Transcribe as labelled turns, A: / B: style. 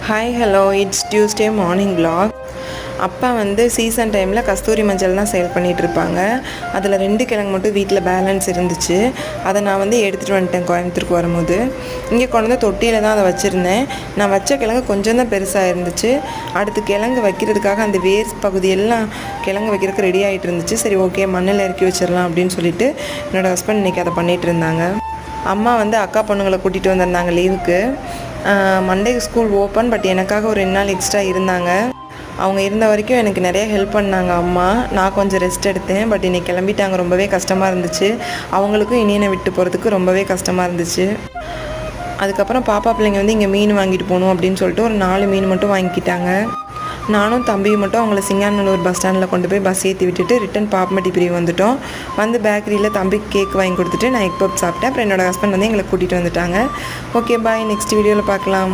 A: Hi hello it's Tuesday morning vlog. அப்பா வந்து season டைமில் கஸ்தூரி மஞ்சள் தான் சேல் பண்ணிகிட்ருப்பாங்க. அதில் 2 கிழங்கு மட்டும் வீட்டில் பேலன்ஸ் இருந்துச்சு. அதை நான் வந்து எடுத்துகிட்டு வந்துட்டேன் கோயம்புத்தூருக்கு வரும்போது. இங்கே கொண்டு வந்து தொட்டியில் தான் அதை வச்சுருந்தேன். நான் வச்ச கிழங்கு கொஞ்சம் தான் பெருசாக இருந்துச்சு. அடுத்து கிழங்கு வைக்கிறதுக்காக அந்த வேர் பகுதியெல்லாம் கிழங்கு வைக்கிறதுக்கு ரெடி ஆகிட்டு இருந்துச்சு. சரி ஓகே மண்ணில் இறக்கி வச்சிடலாம் அப்படின்னு சொல்லிட்டு என்னோடய ஹஸ்பண்ட் இன்றைக்கி அதை பண்ணிகிட்டு இருந்தாங்க. அம்மா வந்து அக்கா பொண்ணுங்களை கூட்டிகிட்டு வந்திருந்தாங்க லீவுக்கு. மண்டே ஸ்கூல் ஓப்பன், பட் எனக்காக ஒரு 2 நாள் எக்ஸ்ட்ரா இருந்தாங்க. அவங்க இருந்த வரைக்கும் எனக்கு நிறைய ஹெல்ப் பண்ணாங்க அம்மா. நான் கொஞ்சம் ரெஸ்ட் எடுத்தேன். பட் இன்றைக்கி கிளம்பிட்டாங்க. ரொம்பவே கஷ்டமாக இருந்துச்சு. அவங்களுக்கும் இனியனை விட்டு போகிறதுக்கு ரொம்பவே கஷ்டமாக இருந்துச்சு. அதுக்கப்புறம் பாப்பா பிள்ளைங்க வந்து இங்கே மீன் வாங்கிட்டு போகணும் அப்படின்னு சொல்லிட்டு ஒரு 4 மீன் மட்டும் வாங்கிக்கிட்டாங்க. நானும் தம்பியும் மட்டும் அவங்கள சிங்காநல்லூர் பஸ் ஸ்டாண்டில் கொண்டு போய் பஸ் ஏற்றி விட்டுட்டு ரிட்டன் பாப்மட்டி பிரிவு வந்துட்டோம். வந்து பேக்கரியில் தம்பிக்கு கேக் வாங்கி கொடுத்துட்டு நான் எக் பப் சாப்பிட்டேன். அப்புறம் என்னோடய ஹஸ்பண்ட் வந்து எங்களை கூட்டிகிட்டு வந்துட்டாங்க. ஓகே பாய், நெக்ஸ்ட் வீடியோவில் பார்க்கலாம்.